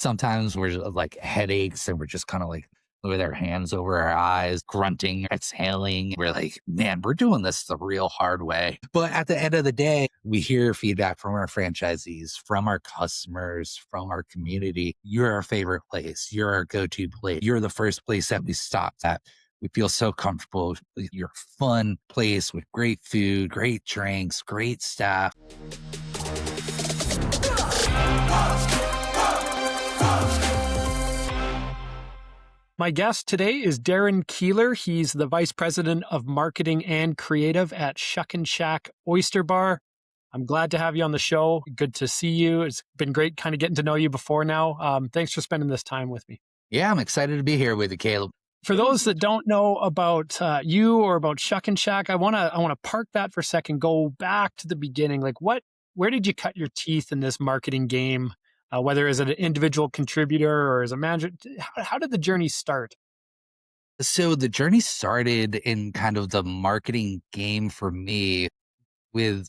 Sometimes we're like headaches and we're just kind of like with our hands over our eyes, grunting, exhaling. We're like, man, we're doing this the real hard way. But at the end of the day, we hear feedback from our franchisees, from our customers, from our community. You're our favorite place. You're our go-to place. You're the first place that we stop at. We feel so comfortable. You're a fun place with great food, great drinks, great staff. My guest today is Darren Keeler. He's the Vice President of Marketing and Creative at Shuckin Shack Oyster Bar. I'm glad to have you on the show. Good to see you. It's been great kind of getting to know you before now. Thanks for spending this time with me. Yeah, I'm excited to be here with you, Caleb. For those that don't know about you or about Shuckin Shack, I want to park that for a second, go back to the beginning. Like where did you cut your teeth in this marketing game? Whether as an individual contributor or as a manager, how did the journey start? So the journey started in kind of the marketing game for me with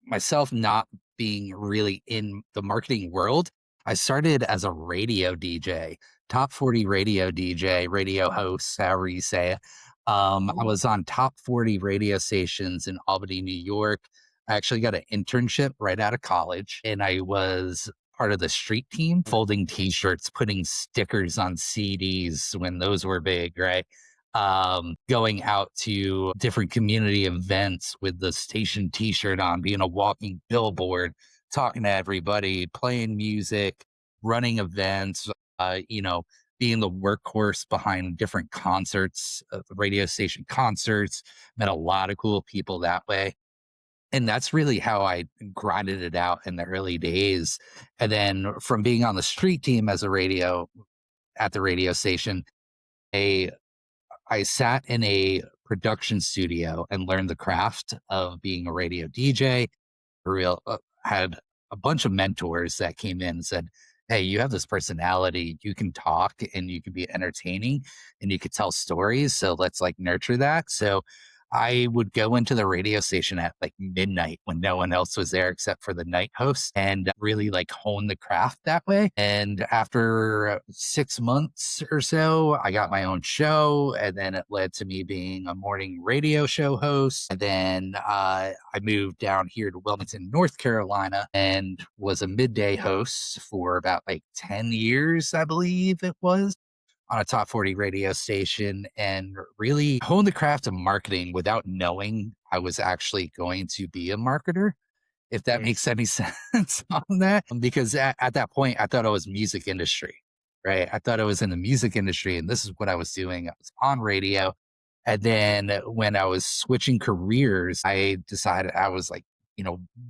myself not being really in the marketing world. I started as a radio DJ, top 40 radio DJ, radio host, however you say it. I was on top 40 radio stations in Albany, New York. I actually got an internship right out of college, and I was part of the street team, folding t-shirts, putting stickers on CDs when those were big, right? Going out to different community events with the station t-shirt on, being a walking billboard, talking to everybody, playing music, running events, being the workhorse behind different concerts, radio station concerts, met a lot of cool people that way. And that's really how I grinded it out in the early days. And then from being on the street team as at the radio station, I sat in a production studio and learned the craft of being a radio DJ. Had a bunch of mentors that came in and said, "Hey, you have this personality. You can talk and you can be entertaining and you could tell stories. So let's like nurture that." So I would go into the radio station at like midnight when no one else was there except for the night host and really like hone the craft that way. And after 6 months or so, I got my own show. And then it led to me being a morning radio show host. And then I moved down here to Wilmington, North Carolina, and was a midday host for about like 10 years, I believe it was, on a top 40 radio station, and really honed the craft of marketing without knowing I was actually going to be a marketer, if that makes any sense on that. Because at that point, I thought I was music industry, right? I thought I was in the music industry and this is what I was doing. I was on radio. And then when I was switching careers, I decided I was like,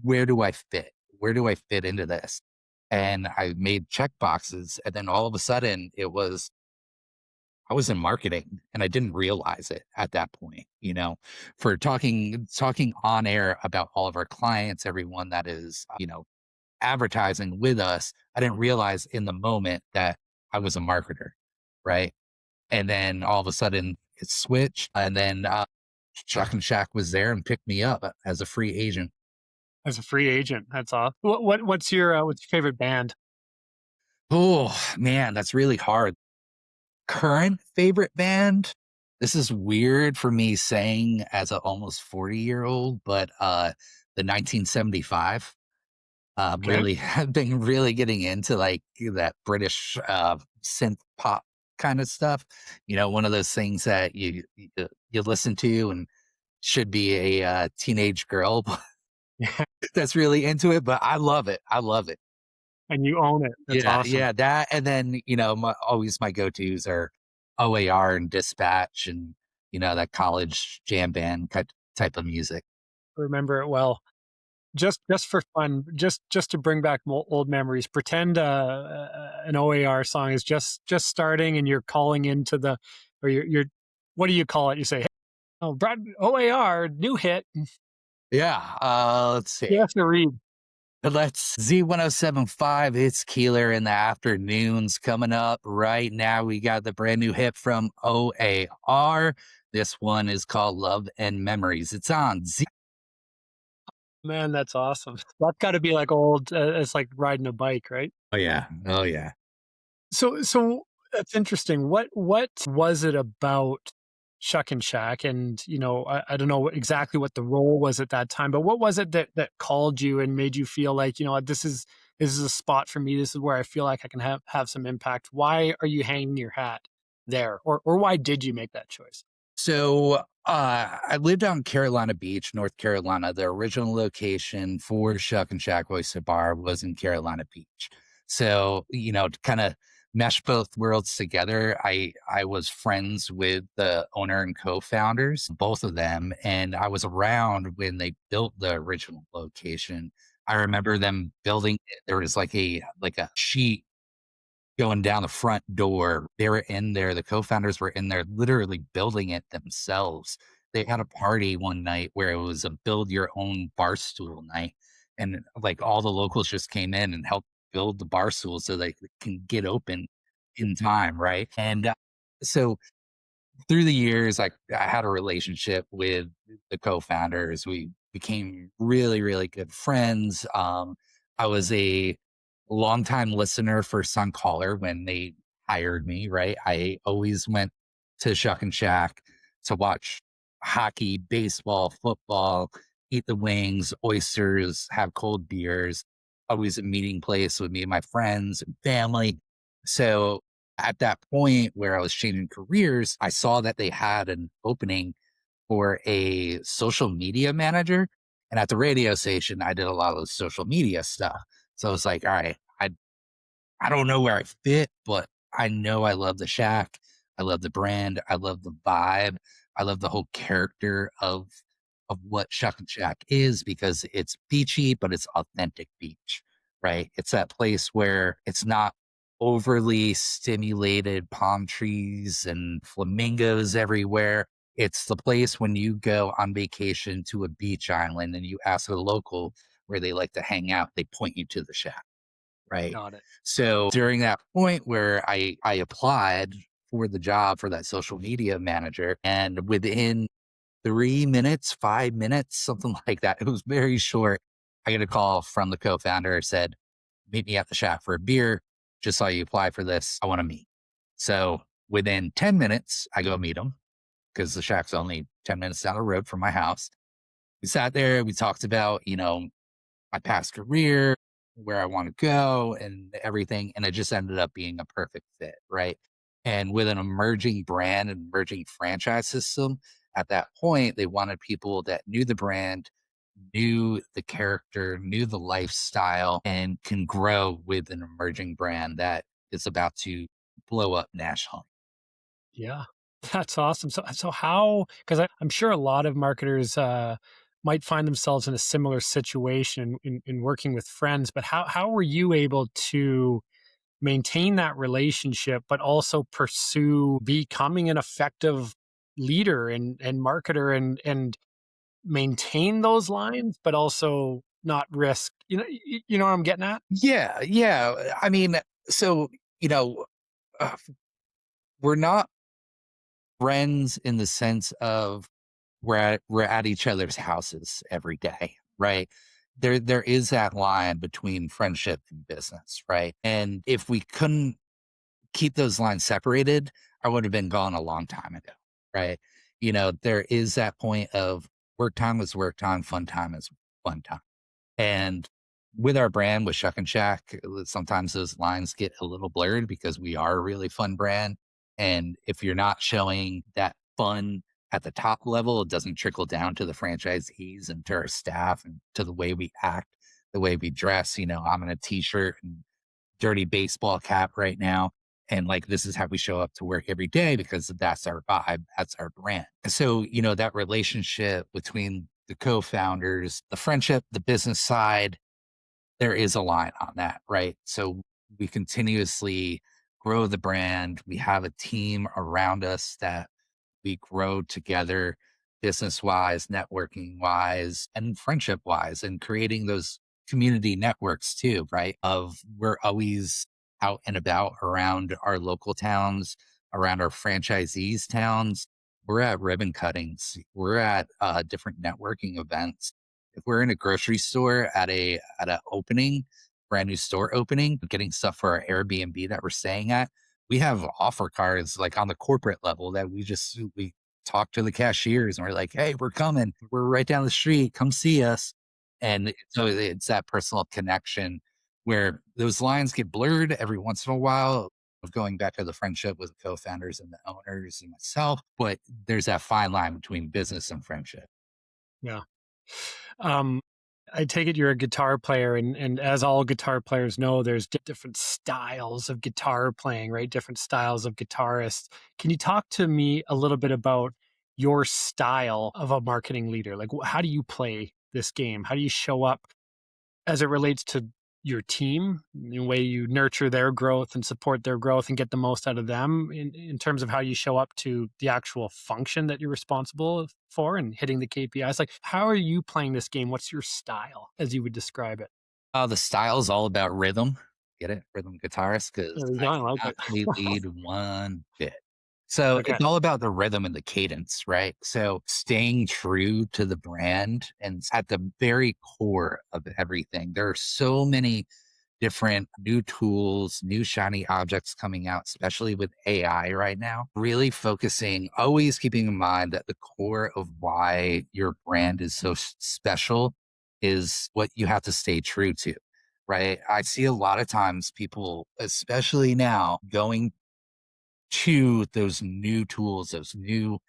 where do I fit? Where do I fit into this? And I made check boxes. And then all of a sudden I was in marketing and I didn't realize it at that point, for talking on air about all of our clients, everyone that is, advertising with us. I didn't realize in the moment that I was a marketer. Right. And then all of a sudden it switched, and then Shuckin Shack was there and picked me up as a free agent. As a free agent, that's awesome. What's your favorite band? Oh man, that's really hard. Current favorite band. This is weird for me saying as an almost 40-year-old, but the 1975. Okay. Really have been really getting into like that British synth pop kind of stuff. One of those things that you listen to and should be a teenage girl that's really into it, but I love it. I love it. And you own it. That's awesome. Yeah, that, and then always my go-tos are OAR and Dispatch, and that college jam band type of music. Remember it well. Just for fun, just to bring back old memories. Pretend an OAR song is just starting, and you're calling into or you're what do you call it? You say, "Hey, oh, Brad, OAR new hit." Yeah, let's see. You have to read. Let's Z1075. It's Keeler in the afternoons coming up right now. We got the brand new hit from OAR. This one is called Love and Memories. It's on Z. Man, that's awesome. That's gotta be like old, it's like riding a bike, right? Oh yeah. Oh yeah. So that's interesting. What was it about Shuckin Shack? And, I don't know exactly what the role was at that time, but what was it that called you and made you feel like, this is a spot for me. This is where I feel like I can have some impact. Why are you hanging your hat there? Or why did you make that choice? So I lived out in Carolina Beach, North Carolina. The original location for Shuck and Shack Oyster Bar was in Carolina Beach. So, to kind of mesh both worlds together, I was friends with the owner and co-founders, both of them, and I was around when they built the original location. I remember them building it. There was like a sheet going down the front door. They were in there, the co-founders were in there literally building it themselves. They had a party one night where it was a build your own Barstool night, and, like, all the locals just came in and helped build the Barstool so they can get open in time, right? And, so through the years, I had a relationship with the co-founders. We became really, really good friends. I was a longtime listener for Sun Caller when they hired me, right? I always went to Shuck and Shack to watch hockey, baseball, football, eat the wings, oysters, have cold beers. Always a meeting place with me and my friends and family. So at that point where I was changing careers, I saw that they had an opening for a social media manager. And at the radio station, I did a lot of the social media stuff. So I was like, all right, I don't know where I fit, but I know I love the Shack. I love the brand. I love the vibe. I love the whole character of what Shuck and Shack is because it's beachy, but it's authentic beach, right? It's that place where it's not overly stimulated palm trees and flamingos everywhere. It's the place when you go on vacation to a beach island and you ask a local where they like to hang out, they point you to the Shack, right? Got it. So during that point where I applied for the job for that social media manager, and within 3 minutes, 5 minutes, something like that, it was very short. I get a call from the co-founder, said, meet me at the Shack for a beer. Just saw you apply for this. I want to meet. So within 10 minutes, I go meet him because the Shack's only 10 minutes down the road from my house. We sat there, we talked about, my past career, where I want to go and everything. And it just ended up being a perfect fit. Right. And with an emerging brand and emerging franchise system, at that point, they wanted people that knew the brand, knew the character, knew the lifestyle, and can grow with an emerging brand that is about to blow up nationally. Yeah, that's awesome. So how? Because I'm sure a lot of marketers might find themselves in a similar situation in working with friends. But how were you able to maintain that relationship, but also pursue becoming an effective leader and marketer and maintain those lines, but also not risk? You know what I'm getting at? Yeah. Yeah. I mean, so, you know, uh, we're not friends in the sense of we're at each other's houses every day, right? There is that line between friendship and business, right? And if we couldn't keep those lines separated, I would have been gone a long time ago, right? There is that point of work time is work time, fun time is fun time. And with our brand, with Shuck and Shack, sometimes those lines get a little blurred because we are a really fun brand. And if you're not showing that fun at the top level, it doesn't trickle down to the franchisees and to our staff and to the way we act, the way we dress. I'm in a t-shirt and dirty baseball cap right now. And like, this is how we show up to work every day because that's our vibe, that's our brand. So, that relationship between the co founders, the friendship, the business side, there is a line on that, right? So we continuously grow the brand. We have a team around us that we grow together business wise, networking wise, and friendship wise, and creating those community networks too, right? Of we're always out and about around our local towns, around our franchisees' towns. We're at ribbon cuttings, we're at different networking events. If we're in a grocery store at a opening, brand new store opening, getting stuff for our Airbnb that we're staying at, we have offer cards like on the corporate level that we talk to the cashiers and we're like, hey, we're coming. We're right down the street. Come see us. And so it's that personal connection where those lines get blurred every once in a while of going back to the friendship with the co-founders and the owners and myself. But there's that fine line between business and friendship. Yeah. Um, I take it you're a guitar player, and as all guitar players know, there's different styles of guitar playing, right? Different styles of guitarists. Can you talk to me a little bit about your style of a marketing leader? Like, how do you play this game? How do you show up as it relates to your team, the way you nurture their growth and support their growth and get the most out of them in terms of how you show up to the actual function that you're responsible for and hitting the KPIs? Like, how are you playing this game? What's your style as you would describe it? The style is all about rhythm. Get it? Rhythm guitarist, because There you I go. I like cannot it. play lead one bit. So Okay. it's all about the rhythm and the cadence, right? So staying true to the brand and at the very core of everything. There are so many different new tools, new shiny objects coming out, especially with AI right now. Really focusing, always keeping in mind that the core of why your brand is so special is what you have to stay true to, right? I see a lot of times people, especially now, going to those new tools, those new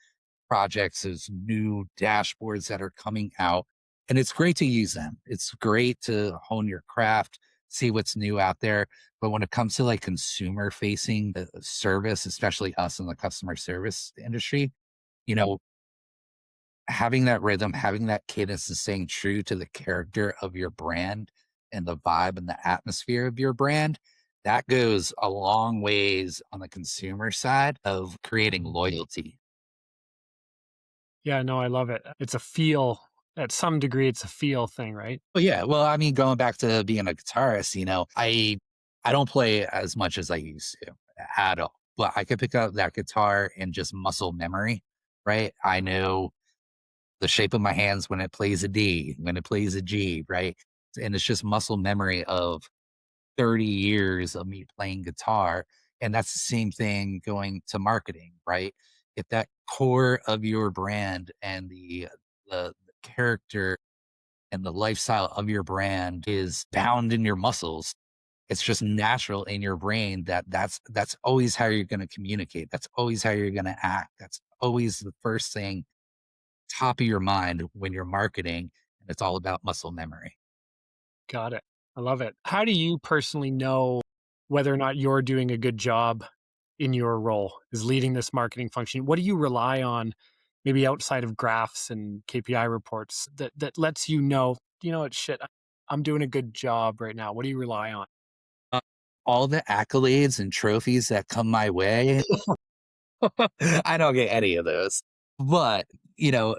projects, those new dashboards that are coming out. And it's great to use them. It's great to hone your craft, see what's new out there. But when it comes to like consumer facing service, especially us in the customer service industry, you know, having that rhythm, having that cadence, and staying true to the character of your brand and the vibe and the atmosphere of your brand, that goes a long ways on the consumer side of creating loyalty. Yeah, no, I love it. It's a feel, at some degree, it's a feel thing, right? Well, yeah. Well, I mean, going back to being a guitarist, I don't play as much as I used to at all. But I could pick up that guitar and just muscle memory, right? I know the shape of my hands when it plays a D, when it plays a G, right? And it's just muscle memory of 30 years of me playing guitar. And that's the same thing going to marketing, right? If that core of your brand and the character and the lifestyle of your brand is bound in your muscles, it's just natural in your brain that that's always how you're going to communicate. That's always how you're going to act. That's always the first thing top of your mind when you're marketing, and it's all about muscle memory. Got it. I love it. How do you personally know whether or not you're doing a good job in your role is leading this marketing function? What do you rely on, maybe outside of graphs and KPI reports, that lets you know, you know what, shit, I'm doing a good job right now? What do you rely on? Uh, all the accolades and trophies that come my way, I don't get any of those. But, you know,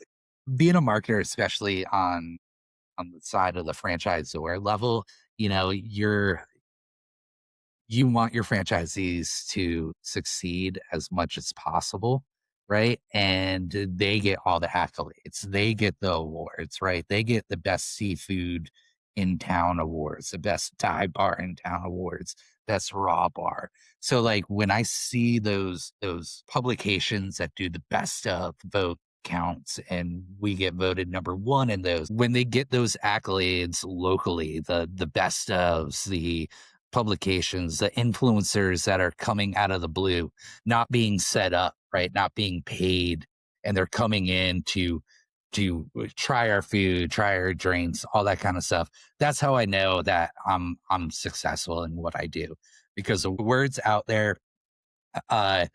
being a marketer, especially on the side of the franchisor level, you want your franchisees to succeed as much as possible, right? And they get all the accolades. They get the awards, right? They get the best seafood in town awards, the best dive bar in town awards, best raw bar. So like when I see those publications that do the best of vote counts and we get voted number one in those, when they get those accolades locally, the best of the publications, the influencers that are coming out of the blue, not being set up, right? Not being paid, and they're coming in to try our food, try our drinks, all that kind of stuff. That's how I know that I'm successful in what I do because the words out there, uh,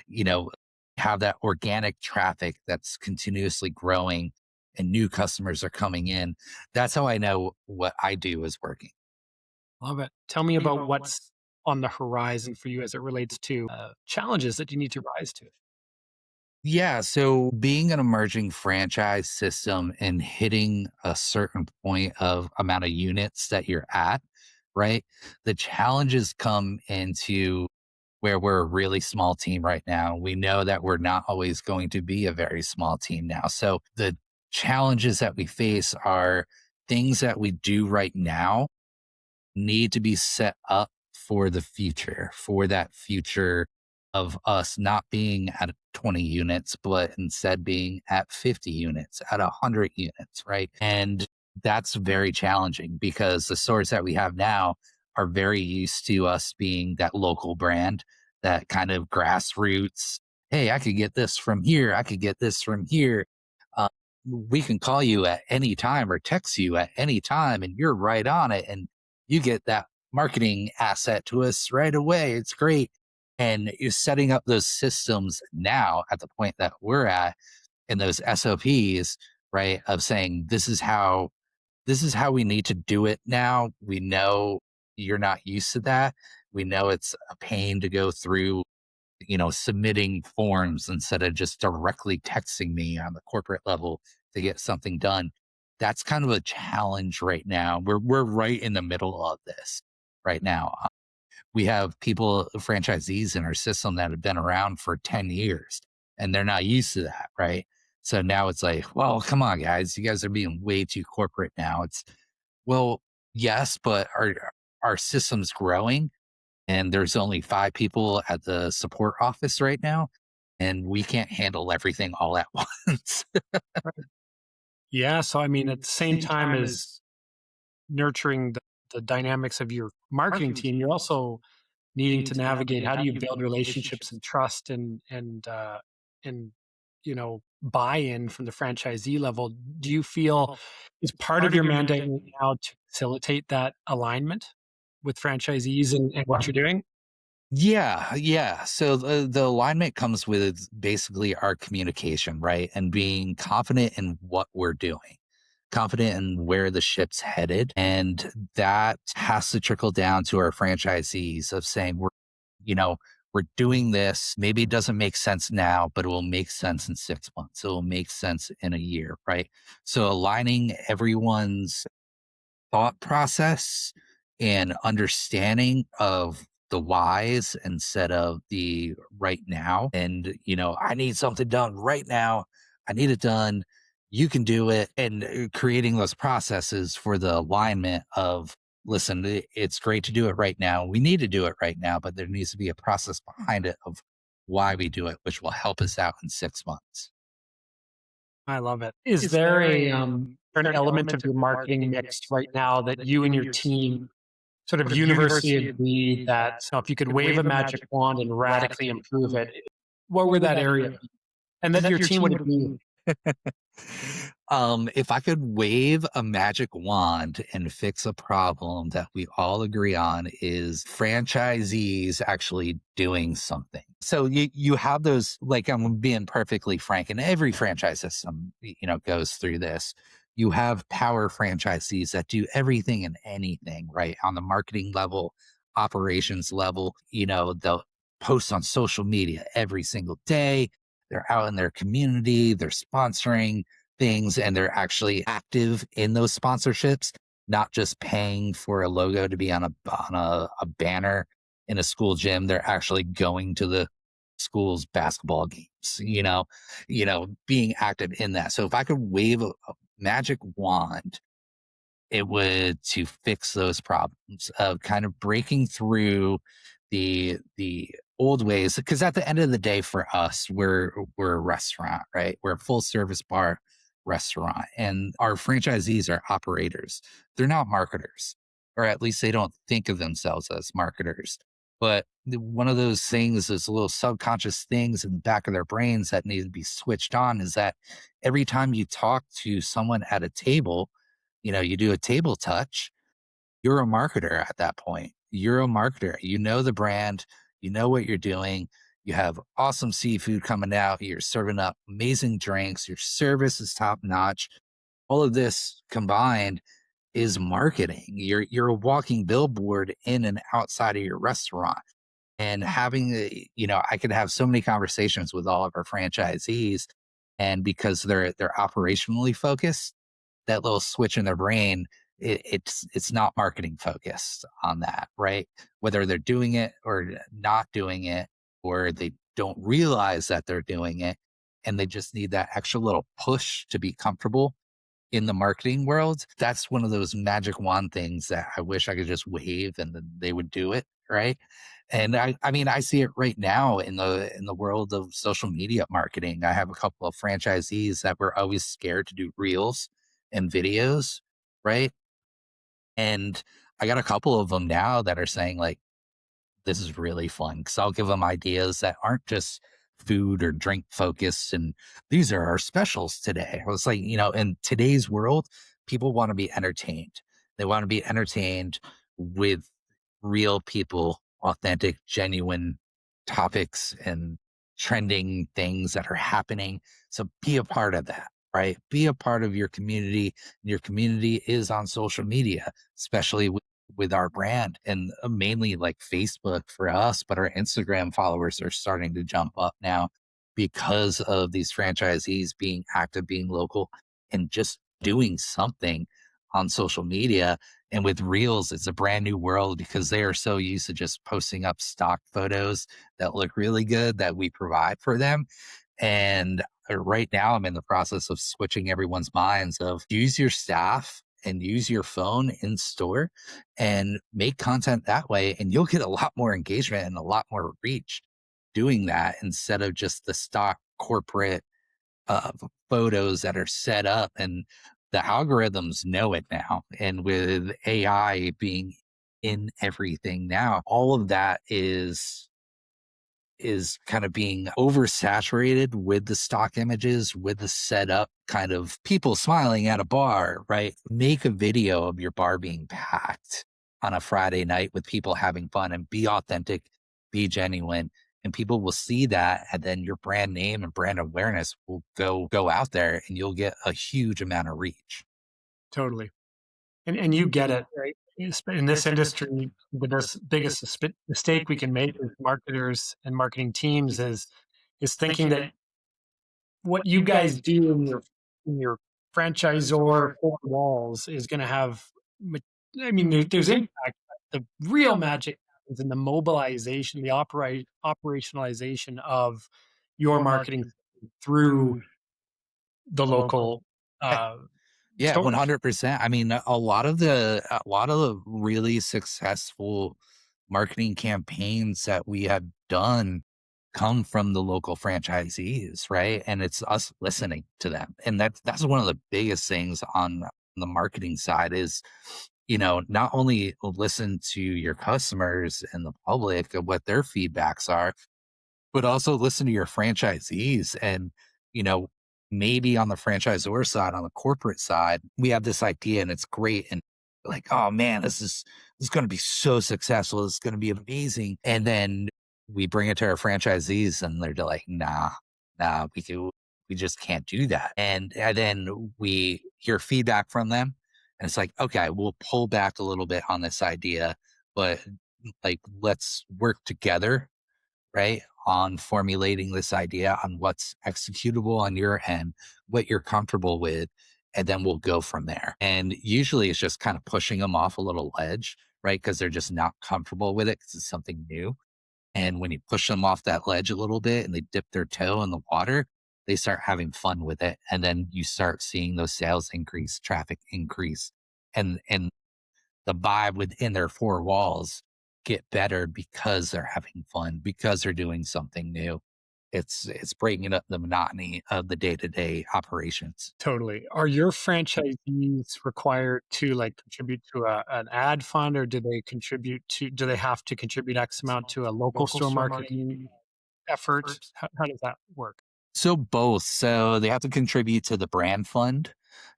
you know, have that organic traffic that's continuously growing and new customers are coming in. That's how I know what I do is working. Love it. Tell me about what's on the horizon for you as it relates to challenges that you need to rise to. Yeah, so being an emerging franchise system and hitting a certain point of amount of units that you're at, right? The challenges come into where we're a really small team right now. We know that we're not always going to be a very small team now. So the challenges that we face are things that we do right now need to be set up for the future, for that future of us not being at 20 units, but instead being at 50 units, at 100 units, right? And that's very challenging because the stores that we have now are very used to us being that local brand, that kind of grassroots. Hey, I could get this from here. I could get this from here. Uh, we can call you at any time or text you at any time, and you're right on it. And you get that marketing asset to us right away. It's great. And you're setting up those systems now at the point that we're at in those SOPs, right? Of saying this is how we need to do it now. We know you're not used to that. We know it's a pain to go through, submitting forms instead of just directly texting me on the corporate level to get something done. That's kind of a challenge right now. We're right in the middle of this right now. We have people, franchisees in our system that have been around for 10 years and they're not used to that, right? So now it's like, well, come on, guys, you guys are being way too corporate now. It's well, yes, but our system's growing and there's only 5 people at the support office right now, and we can't handle everything all at once. Yeah. So, I mean, at the same time as nurturing the dynamics of your marketing team, you're also needing to navigate how do you build relationships and trust and buy-in from the franchisee level. Do you feel is part of your mandate right now to facilitate that alignment with franchisees and what you're doing? Yeah, yeah. So the alignment comes with basically our communication, right? And being confident in what we're doing, confident in where the ship's headed. And that has to trickle down to our franchisees of saying, you know, we're doing this. Maybe it doesn't make sense now, but it will make sense in 6 months. It will make sense in a year, right? So aligning everyone's thought process and understanding of the whys instead of the right now. And, I need something done right now. I need it done. You can do it. And creating those processes for the alignment of, listen, it's great to do it right now. We need to do it right now, but there needs to be a process behind it of why we do it, which will help us out in 6 months. I love it. Is there a certain element of your marketing mix right now that you and your team sort of universally agreed that if you could wave a magic wand and radically improve it, what would that area be? And that your team would agree. If I could wave a magic wand and fix a problem that we all agree on is franchisees actually doing something. So you have those, like I'm being perfectly frank, and every franchise system, goes through this. You have power franchisees that do everything and anything, right? On the marketing level, operations level, they'll post on social media every single day. They're out in their community, they're sponsoring things, and they're actually active in those sponsorships, not just paying for a logo to be on a banner in a school gym. They're actually going to the school's basketball games, being active in that. So if I could wave a magic wand, it would to fix those problems of kind of breaking through the old ways, because at the end of the day for us, we're a restaurant, right? We're a full service bar restaurant, and our franchisees are operators. They're not marketers, or at least they don't think of themselves as marketers. But one of those things, those little subconscious things in the back of their brains that need to be switched on, is that every time you talk to someone at a table, you do a table touch, you're a marketer at that point. You're a marketer. You know the brand, you know what you're doing. You have awesome seafood coming out. You're serving up amazing drinks. Your service is top notch. All of this combined is marketing. You're a walking billboard in and outside of your restaurant. And having, I could have so many conversations with all of our franchisees, and because they're operationally focused, that little switch in their brain, it's not marketing focused on that, right? Whether they're doing it or not doing it, or they don't realize that they're doing it, and they just need that extra little push to be comfortable. in the marketing world, that's one of those magic wand things that I wish I could just wave and then they would do it, right? And I mean, I see it right now in the world of social media marketing. I have a couple of franchisees that were always scared to do reels and videos, right? And I got a couple of them now that are saying like, this is really fun because I'll give them ideas that aren't just food or drink focused. And these are our specials today. I was like, in today's world, people want to be entertained. They want to be entertained with real people, authentic, genuine topics and trending things that are happening. So be a part of that, right? Be a part of your community. Your community is on social media, especially with our brand and mainly like Facebook for us, but our Instagram followers are starting to jump up now because of these franchisees being active, being local, and just doing something on social media. And with Reels, it's a brand new world because they are so used to just posting up stock photos that look really good that we provide for them. And right now, I'm in the process of switching everyone's minds of use your staff and use your phone in store and make content that way. And you'll get a lot more engagement and a lot more reach doing that instead of just the stock corporate uh, photos that are set up. And the algorithms know it now. And with AI being in everything now, all of that is kind of being oversaturated with the stock images, with the setup kind of people smiling at a bar, right? Make a video of your bar being packed on a Friday night with people having fun and be authentic, be genuine. And people will see that. And then your brand name and brand awareness will go out there and you'll get a huge amount of reach. Totally. And you get it, right? In this industry, the biggest mistake we can make as marketers and marketing teams is thinking that what you guys do in your franchisor four walls is going to have. I mean, there's impact. But the real magic happens in the mobilization, the operationalization of your marketing through the local uh, Yeah, stores. 100%. I mean, a lot of the really successful marketing campaigns that we have done come from the local franchisees, right? And it's us listening to them. And that's one of the biggest things on the marketing side is, not only listen to your customers and the public of what their feedbacks are, but also listen to your franchisees and, you know, maybe on the franchisor side, on the corporate side, we have this idea and it's great. And like, oh man, this is going to be so successful. This is going to be amazing. And then we bring it to our franchisees and they're like, nah, we just can't do that. And then we hear feedback from them and it's like, okay, we'll pull back a little bit on this idea, but like, let's work together, right? On formulating this idea on what's executable on your end, what you're comfortable with, and then we'll go from there. And usually it's just kind of pushing them off a little ledge, right? Because they're just not comfortable with it because it's something new. And when you push them off that ledge a little bit and they dip their toe in the water, they start having fun with it. And then you start seeing those sales increase, traffic increase, and the vibe within their four walls get better because they're having fun, because they're doing something new. It's breaking up the monotony of the day-to-day operations. Totally. Are your franchisees required to, like, contribute to an ad fund, or do they have to contribute X amount to a local store marketing effort? How does that work? So both. So they have to contribute to the brand fund,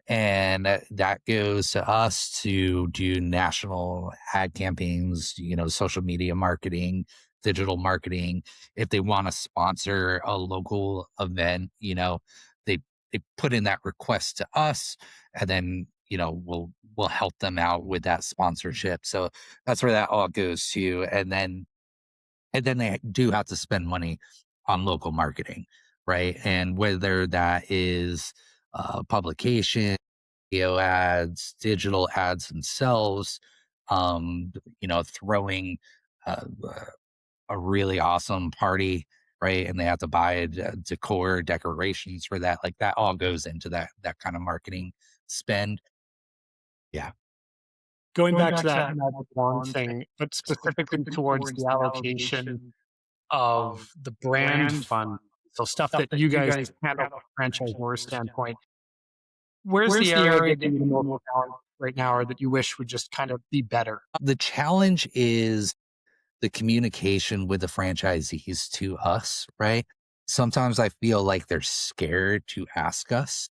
and that goes to us to do national ad campaigns, social media marketing, digital marketing. If they want to sponsor a local event, they they put in that request to us, and then we'll help them out with that sponsorship. So that's where that all goes to, and then they do have to spend money on local marketing, right? And whether that is publication, video ads, digital ads themselves, throwing uh, a really awesome party, right? And they have to buy decor, decorations for that. Like that all goes into that kind of marketing spend. Yeah. Going back to that one thing, but specifically towards the allocation of the brand fund, so stuff that you guys handle from a franchisor standpoint, where's the area giving you the most challenge right now or that you wish would just kind of be better? The challenge is the communication with the franchisees to us, right? Sometimes I feel like they're scared to ask us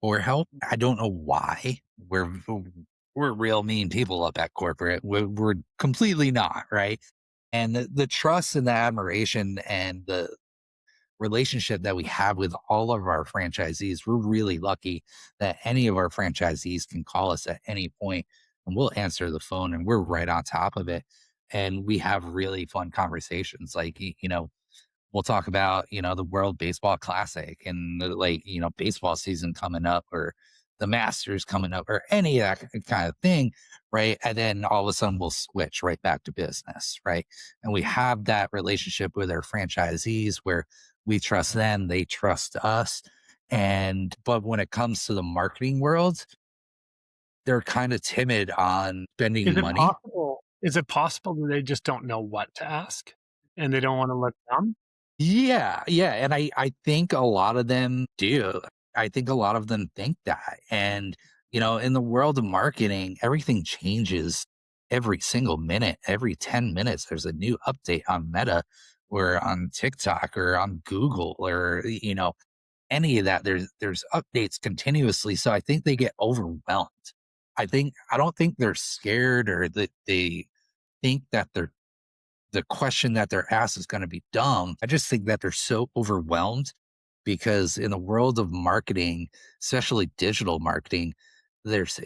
for help. I don't know why. We're real mean people up at corporate. We're completely not, right? And the trust and the admiration and the relationship that we have with all of our franchisees, we're really lucky that any of our franchisees can call us at any point and we'll answer the phone and we're right on top of it. And we have really fun conversations. Like, we'll talk about, the World Baseball Classic and like, baseball season coming up or the Masters coming up or any of that kind of thing. Right. And then all of a sudden we'll switch right back to business. Right. And we have that relationship with our franchisees where we trust them, they trust us. But when it comes to the marketing world, they're kind of timid on Is spending it money. possible? Is it possible that they just don't know what to ask and they don't want to look dumb? Yeah, yeah, and I think a lot of them do. I think a lot of them think that, and, in the world of marketing, everything changes every single minute. Every 10 minutes, there's a new update on Meta or on TikTok or on Google or, any of that. There's updates continuously, so I think they get overwhelmed. I don't think they're scared or that they think that the question that they're asked is going to be dumb. I just think that they're so overwhelmed because in the world of marketing, especially digital marketing, there's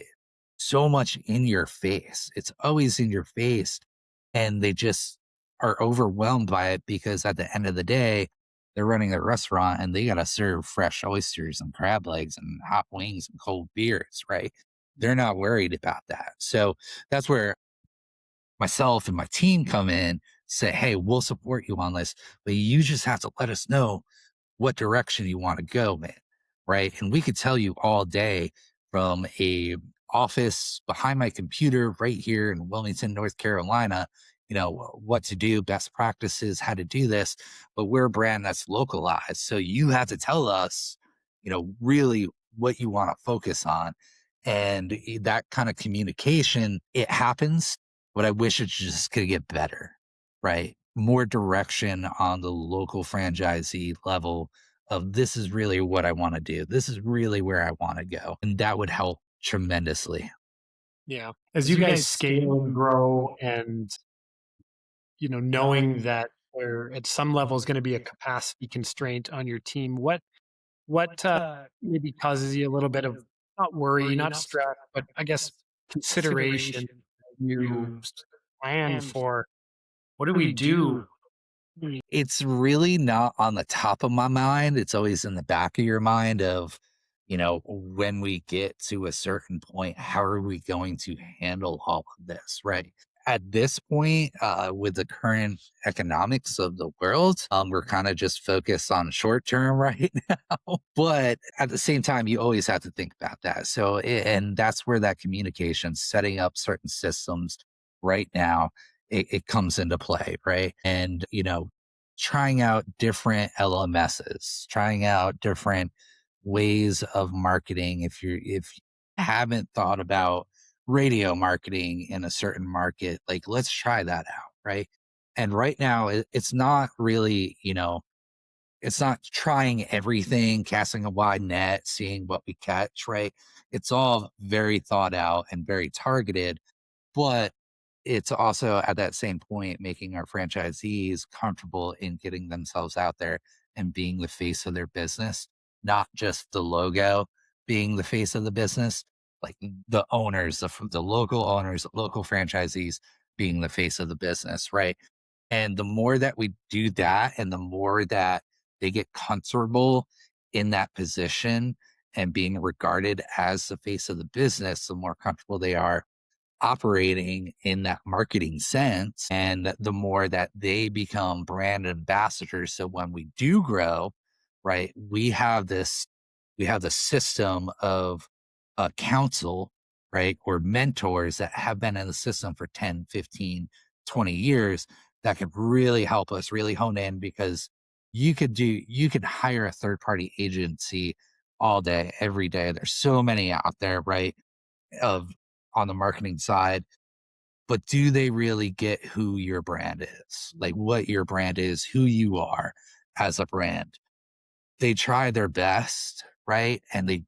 so much in your face. It's always in your face. And they just are overwhelmed by it because at the end of the day, they're running a restaurant and they got to serve fresh oysters and crab legs and hot wings and cold beers, right? They're not worried about that. So that's where myself and my team come in, say, hey, we'll support you on this, but you just have to let us know what direction you want to go, man. Right. And we could tell you all day from a office behind my computer right here in Wilmington, North Carolina, what to do, best practices, how to do this. But we're a brand that's localized. So you have to tell us, really what you want to focus on. And that kind of communication, it happens, but I wish it just could get better, right? More direction on the local franchisee level of this is really what I want to do. This is really where I want to go. And that would help tremendously. Yeah. As you guys scale and grow and, knowing that there at some level is going to be a capacity constraint on your team, what maybe causes you a little bit of not worry, not stress, but I guess consideration you plan for what do we do? It's really not on the top of my mind. It's always in the back of your mind of, when we get to a certain point, how are we going to handle all of this, right? At this point, with the current economics of the world, we're kind of just focused on short term right now. But at the same time, you always have to think about that. So, and that's where that communication, setting up certain systems right now, it comes into play, right? And, trying out different LMSs, trying out different ways of marketing. If you haven't thought about radio marketing in a certain market, like let's try that out, right? And right now, it's not really, it's not trying everything, casting a wide net, seeing what we catch, right? It's all very thought out and very targeted, but it's also at that same point making our franchisees comfortable in getting themselves out there and being the face of their business, not just the logo being the face of the business, like the owners, the local owners, local franchisees being the face of the business, right? And the more that we do that and the more that they get comfortable in that position and being regarded as the face of the business, the more comfortable they are operating in that marketing sense and the more that they become brand ambassadors. So when we do grow, right, we have the system of a counsel, right? Or mentors that have been in the system for 10, 15, 20 years that could really help us really hone in because you could hire a third party agency all day, every day. There's so many out there, right? Of on the marketing side, but do they really get who your brand is? Like what your brand is, who you are as a brand. They try their best, right? And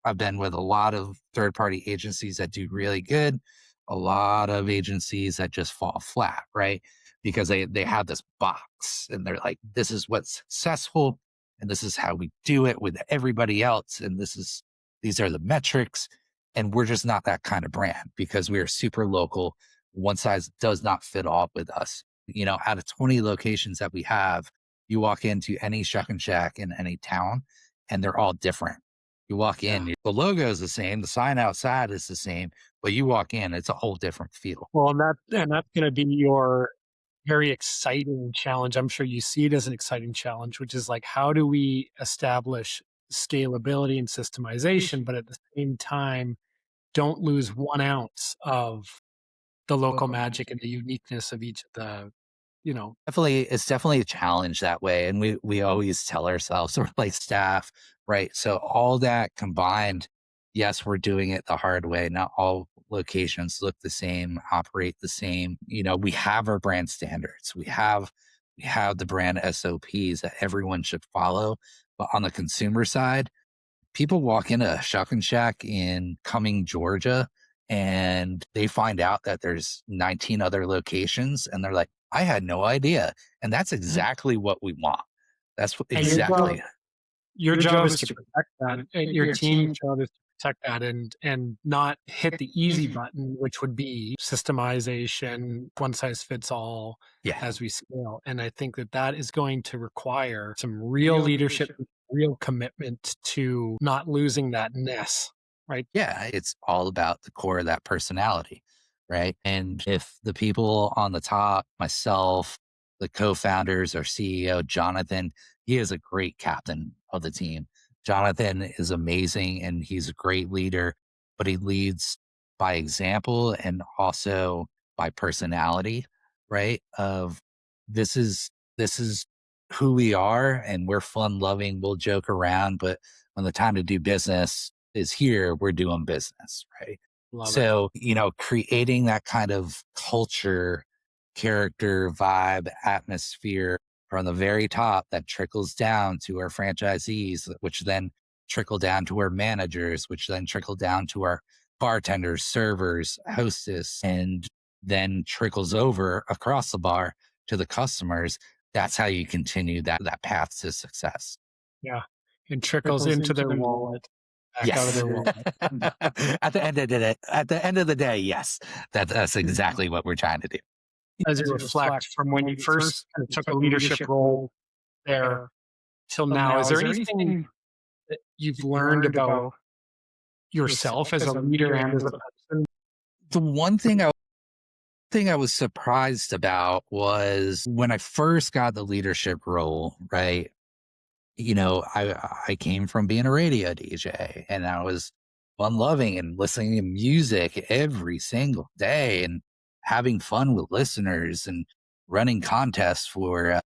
I've been with a lot of third party agencies that do really good, a lot of agencies that just fall flat, right? Because they have this box and they're like, this is what's successful and this is how we do it with everybody else. And these are the metrics. And we're just not that kind of brand because we are super local. One size does not fit all with us. You know, out of 20 locations that we have, you walk into any Shuckin Shack in any town and they're all different. You walk Yeah. in, the logo is the same, the sign outside is the same, but you walk in, it's a whole different feel. Well, and that's going to be your very exciting challenge. I'm sure you see it as an exciting challenge, which is like, how do we establish scalability and systemization, but at the same time, don't lose 1 ounce of the local magic and the uniqueness of each of the, you know, It's definitely a challenge that way. And we always tell ourselves, or like staff, right? So all that combined, yes, we're doing it the hard way. Not all locations look the same, operate the same. You know, we have our brand standards. We have the brand SOPs that everyone should follow. But on the consumer side, people walk into a Shuckin Shack in Cumming, Georgia, and they find out that there's 19 other locations, and they're like, "I had no idea." And that's exactly what we want. That's what, and exactly. your job is to protect that, and your team's job is to protect that and not hit the easy button, which would be systemization, one size fits all Yeah. as we scale. And I think that that is going to require some real leadership, real commitment to not losing that ness, right? Yeah, it's all about the core of that personality, right? And if the people on the top, myself, the co-founders, our CEO, Jonathan, he is a great captain of the team. Jonathan is amazing and he's a great leader, but he leads by example and also by personality, right? Of this is who we are and we're fun loving, we'll joke around, but when the time to do business is here, we're doing business, right? Love it. So, you know, creating that kind of culture, character, vibe, atmosphere from the very top that trickles down to our franchisees, which then trickle down to our managers, which then trickle down to our bartenders, servers, hostess, and then trickles over across the bar to the customers. That's how you continue that path to success. Yeah. And trickles into their wallet, back out of Yes. their wallet. At the end of the day, yes. That's exactly what we're trying to do. As you reflect from when you first kind of took a leadership role there till now, is there anything that you've learned about yourself as a leader and as a person? The one thing I was surprised about was when I first got the leadership role, right? You know, I came from being a radio DJ and I was fun loving and listening to music every single day and having fun with listeners and running contests for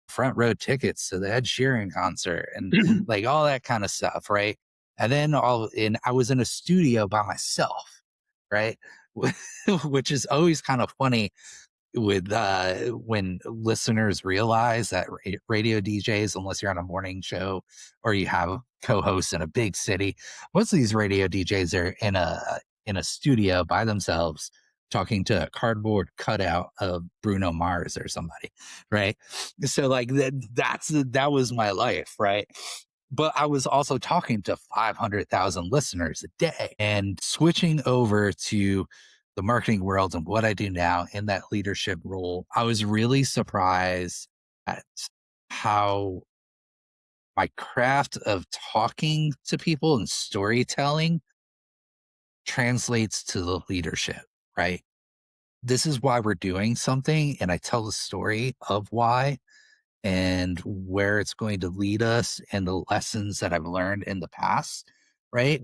front row tickets to the Ed Sheeran concert and like all that kind of stuff, right? And then I was in a studio by myself, right? Which is always kind of funny with when listeners realize that radio DJs, unless you're on a morning show or you have co-hosts in a big city, most of these radio DJs are in a studio by themselves talking to a cardboard cutout of Bruno Mars or somebody, right? So like that was my life, right? But I was also talking to 500,000 listeners a day and switching over to the marketing world and what I do now in that leadership role. I was really surprised at how my craft of talking to people and storytelling translates to the leadership, right? This is why we're doing something. And I tell the story of why and where it's going to lead us and the lessons that I've learned in the past, right?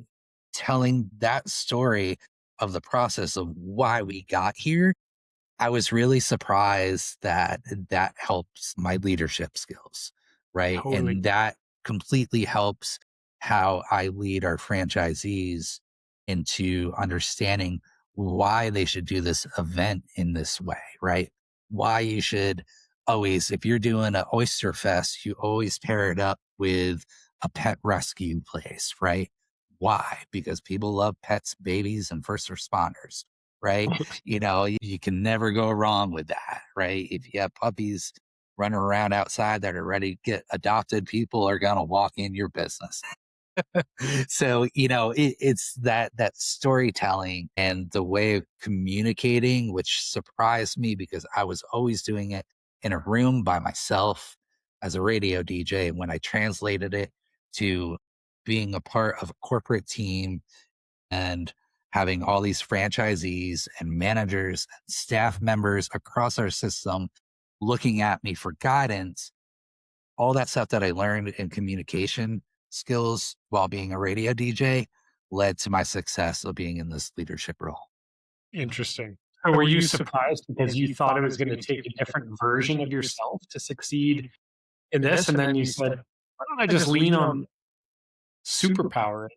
telling that story of the process of why we got here, I was really surprised that that helps my leadership skills, right? Totally. And that completely helps how I lead our franchisees into understanding why they should do this event in this way, right? Why you should always, if you're doing an Oyster Fest, you always pair it up with a pet rescue place, right? Why? Because people love pets, babies, and first responders, right? You can never go wrong with that, right? If you have puppies running around outside that are ready to get adopted, people are going to walk in your business. So, it's that storytelling and the way of communicating, which surprised me because I was always doing it in a room by myself as a radio DJ. When I translated it to being a part of a corporate team and having all these franchisees and managers and staff members across our system looking at me for guidance, all that stuff that I learned in communication skills while being a radio DJ led to my success of being in this leadership role. Interesting. So were you surprised because you thought it was going to take a different version of yourself to succeed in this? And then you said, why don't I just lean on superpower?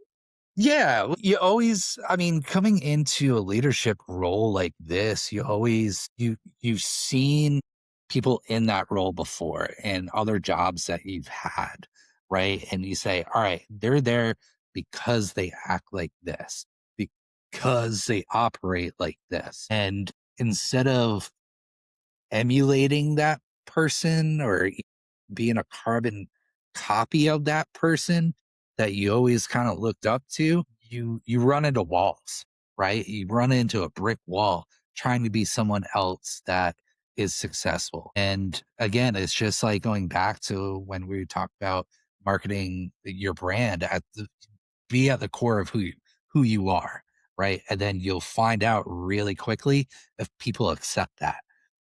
Yeah, you always, I mean, coming into a leadership role like this, you've seen people in that role before and other jobs that you've had, right? And you say, all right, they're there because they act like this, because they operate like this. And instead of emulating that person or being a carbon copy of that person that you always kind of looked up to, you run into walls, right? You run into a brick wall trying to be someone else that is successful. And again, it's just like going back to when we talked about marketing your brand be at the core of who you are, right? And then you'll find out really quickly if people accept that.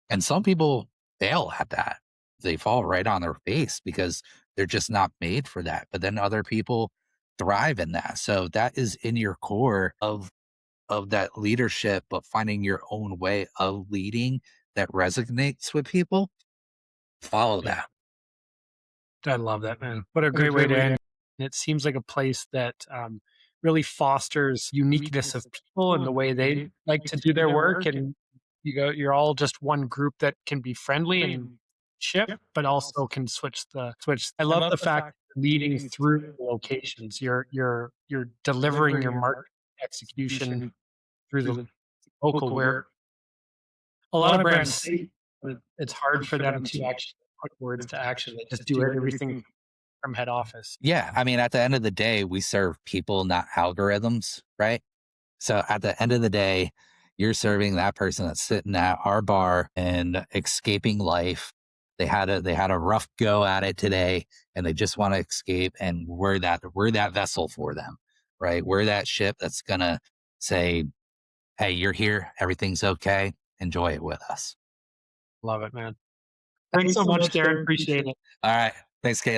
And some people fail at that. They fall right on their face because they're just not made for that. But then other people thrive in that. So that is in your core of that leadership, but finding your own way of leading that resonates with people. Follow Yeah, that. I love that, man. What a great way to end. It seems like a place that really fosters uniqueness of people and the way they like to do their work. And you're all just one group that can be friendly and ship, but also can switch. I love the fact that leading through locations. You're delivering your market execution through the local where a lot of brands say that it's hard for them to actually put words to action. They just do everything from head office. Yeah. I mean, at the end of the day, we serve people, not algorithms, right? So at the end of the day, you're serving that person that's sitting at our bar and escaping life. They had a rough go at it today and they just want to escape. And we're that vessel for them, right? We're that ship that's gonna say, hey, you're here, everything's okay. Enjoy it with us. Love it, man. Thanks so much, Darren. Appreciate it. All right. Thanks, Kate.